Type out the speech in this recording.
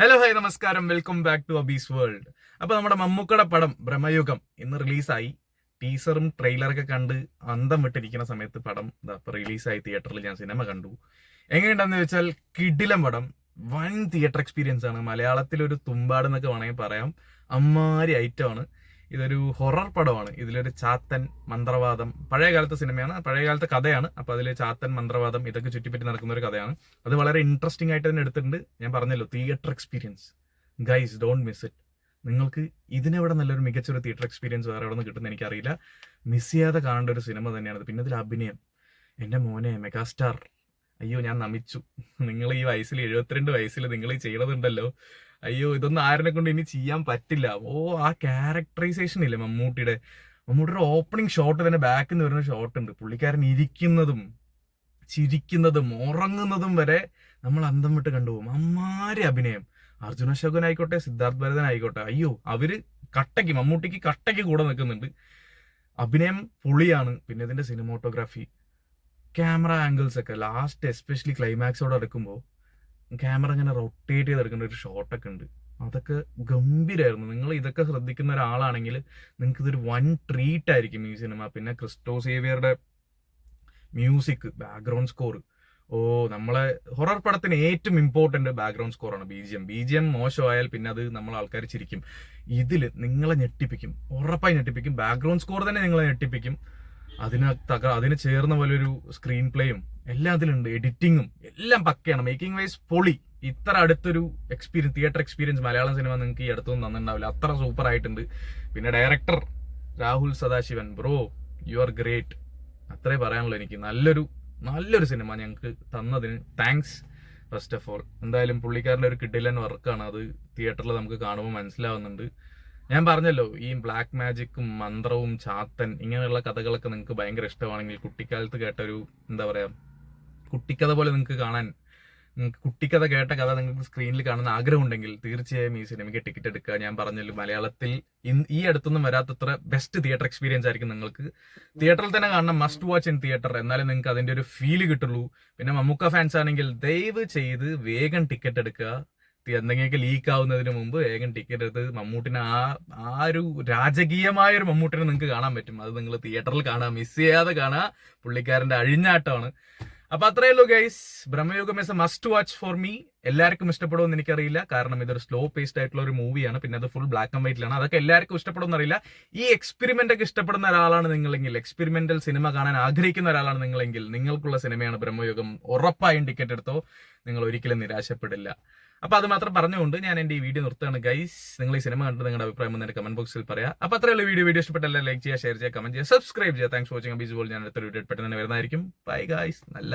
Hello hi നമസ്കാരം, welcome back to അബീസ് world. അപ്പൊ നമ്മുടെ മമ്മൂക്കയുടെ പടം ബ്രഹ്മയുഗം ഇന്ന് റിലീസായി. ടീസറും ട്രെയിലറൊക്കെ കണ്ട് അന്തം വിട്ടിരിക്കുന്ന സമയത്ത് പടം ഇപ്പൊ റിലീസായി. തിയേറ്ററിൽ ഞാൻ സിനിമ കണ്ടു. എങ്ങനെയുണ്ടെന്ന് വെച്ചാൽ കിടിലം പടം, വൺ തിയേറ്റർ എക്സ്പീരിയൻസ് ആണ്. മലയാളത്തിൽ ഒരു തുമ്പാട് എന്നൊക്കെ വേണമെങ്കിൽ പറയാം. അമ്മാരി ഐറ്റമാണ്. ഇതൊരു ഹൊറർ പടമാണ്. ഇതിലൊരു ചാത്തൻ, മന്ത്രവാദം, പഴയ കാലത്തെ സിനിമയാണ്, പഴയ കാലത്തെ കഥയാണ്. അപ്പൊ അതിൽ ചാത്തൻ, മന്ത്രവാദം ഇതൊക്കെ ചുറ്റിപ്പറ്റി നടക്കുന്ന ഒരു കഥയാണ്. അത് വളരെ ഇൻട്രസ്റ്റിംഗ് ആയിട്ട് തന്നെ എടുത്തിട്ടുണ്ട്. ഞാൻ പറഞ്ഞല്ലോ, theatre experience. Guys, don't miss it. നിങ്ങൾക്ക് ഇതിനെവിടെ നല്ലൊരു മികച്ചൊരു തിയേറ്റർ എക്സ്പീരിയൻസ് വേറെ എവിടെ നിന്ന് കിട്ടുന്ന എനിക്കറിയില്ല. മിസ് ചെയ്യാതെ കാണേണ്ട ഒരു സിനിമ തന്നെയാണ്. പിന്നെ ഇതിൽ അഭിനയം, എന്റെ മോനെ മെഗാസ്റ്റാർ. അയ്യോ, ഞാൻ നമിച്ചു. നിങ്ങൾ ഈ വയസ്സിൽ, 72 വയസ്സിൽ നിങ്ങൾ ഈ ചെയ്യണതുണ്ടല്ലോ. അയ്യോ, ഇതൊന്നും ആരിനെ കൊണ്ട് ഇനി ചെയ്യാൻ പറ്റില്ല. ഓ, ആ ക്യാരക്ടറൈസേഷൻ ഇല്ലേ മമ്മൂട്ടിയുടെ ഓപ്പണിംഗ് ഷോട്ട് തന്നെ ബാക്കിൽ നിന്ന് വരുന്ന ഷോട്ട് ഉണ്ട്. പുള്ളിക്കാരൻ ഇരിക്കുന്നതും ചിരിക്കുന്നതും ഉറങ്ങുന്നതും വരെ നമ്മൾ അന്തം വിട്ട് കണ്ടുപോകും. അമ്മാരി അഭിനയം. അർജുന അശോകൻ ആയിക്കോട്ടെ, സിദ്ധാർത്ഥ് ഭരതൻ ആയിക്കോട്ടെ, അയ്യോ, അവര് കട്ടയ്ക്ക്, മമ്മൂട്ടിക്ക് കട്ടയ്ക്ക് കൂടെ നിൽക്കുന്നുണ്ട്. അഭിനയം പൊളിയാണ്. പിന്നെ ഇതിന്റെ സിനിമോട്ടോഗ്രാഫി, ക്യാമറ ആംഗിൾസ് ഒക്കെ ലാസ്റ്റ് എസ്പെഷ്യലി ക്ലൈമാക്സോടെ എടുക്കുമ്പോൾ ക്യാമറ ഇങ്ങനെ റൊട്ടേറ്റ് ചെയ്തെടുക്കേണ്ട ഒരു ഷോട്ടൊക്കെ ഉണ്ട്. അതൊക്കെ ഗംഭീരമായിരുന്നു. നിങ്ങൾ ഇതൊക്കെ ശ്രദ്ധിക്കുന്ന ഒരാളാണെങ്കിൽ നിങ്ങൾക്ക് ഇതൊരു വൺ ട്രീറ്റ് ആയിരിക്കും ഈ സിനിമ. പിന്നെ ക്രിസ്റ്റോ സേവിയറുടെ മ്യൂസിക്, ബാക്ക്ഗ്രൗണ്ട് സ്കോർ, ഓ, നമ്മളെ ഹൊറർ പടത്തിന് ഏറ്റവും ഇമ്പോർട്ടന്റ് ബാക്ക്ഗ്രൗണ്ട് സ്കോറാണ്. ബി ജി എം മോശമായാൽ പിന്നെ അത് നമ്മൾ ആൾക്കാർ ചിരിക്കും. ഇതിൽ നിങ്ങളെ ഞെട്ടിപ്പിക്കും, ഉറപ്പായി ഞെട്ടിപ്പിക്കും. ബാക്ക്ഗ്രൗണ്ട് സ്കോർ തന്നെ നിങ്ങളെ ഞെട്ടിപ്പിക്കും. അതിന് ചേർന്ന പോലെ ഒരു സ്ക്രീൻ പ്ലേയും എല്ലാം അതിലുണ്ട്. എഡിറ്റിങ്ങും എല്ലാം പക്കയാണ്. മേക്കിംഗ് വൈസ് പൊളി. ഇത്ര അടുത്തൊരു experience, theatre experience Malayalam cinema നിങ്ങൾക്ക് ഈ അടുത്തൊന്നും തന്നിട്ടുണ്ടാവില്ല. അത്ര സൂപ്പർ ആയിട്ടുണ്ട്. പിന്നെ director Rahul Sadasivan, bro, you are great. അത്രേ പറയാനുള്ളൂ എനിക്ക്. നല്ലൊരു സിനിമ ഞങ്ങൾക്ക് തന്നതിന് താങ്ക്സ് ഫസ്റ്റ് ഓഫ് ഓൾ. എന്തായാലും പുള്ളിക്കാരൻ്റെ ഒരു കിടിലൻ വർക്കാണ്. അത് തിയേറ്ററിൽ നമുക്ക് കാണുമ്പോൾ മനസ്സിലാവുന്നുണ്ട്. ഞാൻ പറഞ്ഞല്ലോ, ഈ ബ്ലാക്ക് മാജിക്കും മന്ത്രവും ചാത്തൻ ഇങ്ങനെയുള്ള കഥകളൊക്കെ നിങ്ങൾക്ക് ഭയങ്കര ഇഷ്ടമാണെങ്കിൽ, കുട്ടിക്കാലത്ത് കേട്ട ഒരു എന്താ പറയാ കുട്ടിക്കഥ പോലെ നിങ്ങൾക്ക് കാണാൻ, കുട്ടിക്കഥ കേട്ട കഥ നിങ്ങൾക്ക് സ്ക്രീനിൽ കാണുന്ന ആഗ്രഹം ഉണ്ടെങ്കിൽ തീർച്ചയായും ഈ സിനിമയ്ക്ക് ടിക്കറ്റ് എടുക്കുക. ഞാൻ പറഞ്ഞല്ലോ, മലയാളത്തിൽ ഈ അടുത്തൊന്നും വരാത്തത്ര ബെസ്റ്റ് തിയേറ്റർ എക്സ്പീരിയൻസ് ആയിരിക്കും നിങ്ങൾക്ക്. തിയേറ്ററിൽ തന്നെ കാണണം, മസ്റ്റ് വാച്ച് ഇൻ തിയേറ്റർ. എന്നാലും നിങ്ങൾക്ക് അതിന്റെ ഒരു ഫീല് കിട്ടുള്ളൂ. പിന്നെ മമ്മൂക്ക ഫാൻസ് ആണെങ്കിൽ ദയവ് ചെയ്ത് വേഗം ടിക്കറ്റ് എടുക്കുക. എന്തെങ്കിലുമൊക്കെ ലീക്ക് ആവുന്നതിന് മുമ്പ് വേഗം ടിക്കറ്റ് എടുത്ത് മമ്മൂട്ടിനെ ആ ഒരു രാജകീയമായ ഒരു മമ്മൂട്ടിനെ നിങ്ങൾക്ക് കാണാൻ പറ്റും. അത് നിങ്ങൾ തിയേറ്ററിൽ കാണാൻ മിസ് ചെയ്യാതെ കാണുക. പുള്ളിക്കാരന്റെ അഴിഞ്ഞാട്ടമാണ്. അപ്പൊ അത്രയേ ഉള്ളൂ guys. Bramayugam is A must watch for me. എല്ലാവർക്കും ഇഷ്ടപ്പെടുമെന്ന് എനിക്കറിയില്ല, കാരണം ഇതൊരു സ്ലോ പേസ്ഡ് ആയിട്ടുള്ള ഒരു മൂവിയാണ്. പിന്നെ അത് ഫുൾ ബ്ലാക്ക് ആൻഡ് വൈറ്റിലാണ്. അതൊക്കെ എല്ലാവർക്കും ഇഷ്ടപ്പെടുമെന്ന് അറിയില്ല. ഈ എക്സ്പെരിമെന്റ് ഒക്കെ ഇഷ്ടപ്പെടുന്ന ഒരാളാണ് നിങ്ങളെങ്കിൽ, എക്സ്പെരിമെന്റൽ സിനിമ കാണാൻ ആഗ്രഹിക്കുന്ന ഒരാളാണ് നിങ്ങളെങ്കിൽ, നിങ്ങൾക്കുള്ള സിനിമയാണ് ബ്രഹ്മയുഗം. ഉറപ്പായും ടിക്കറ്റ് എടുത്തോ, നിങ്ങൾ ഒരിക്കലും നിരാശപ്പെടില്ല. അപ്പൊ അത് മാത്രം പറഞ്ഞുകൊണ്ട് ഞാൻ എന്റെ ഈ വീഡിയോ നിർത്തുകയാണ് ഗൈസ്. നിങ്ങൾ ഈ സിനിമ കണ്ടിട്ട് നിങ്ങളുടെ അഭിപ്രായം എന്നെ കമന്റ് ബോക്സിൽ പറയാം. അപ്പൊ അത്രയുള്ള വീഡിയോ ഇഷ്ടപ്പെട്ടല്ല ലൈക്ക് ചെയ്യുക, ഷെയർ ചെയ്യുക, കമന്റ് ചെയ്യുക, സബ്സ്ക്രൈബ് ചെയ്യുക. Thanks for watching. Abees world. ഞാൻ അടുത്തൊരു വീഡിയോ പെട്ടെന്ന് തന്നെ വരുന്നതായിരിക്കും. Bye guys. നല്ല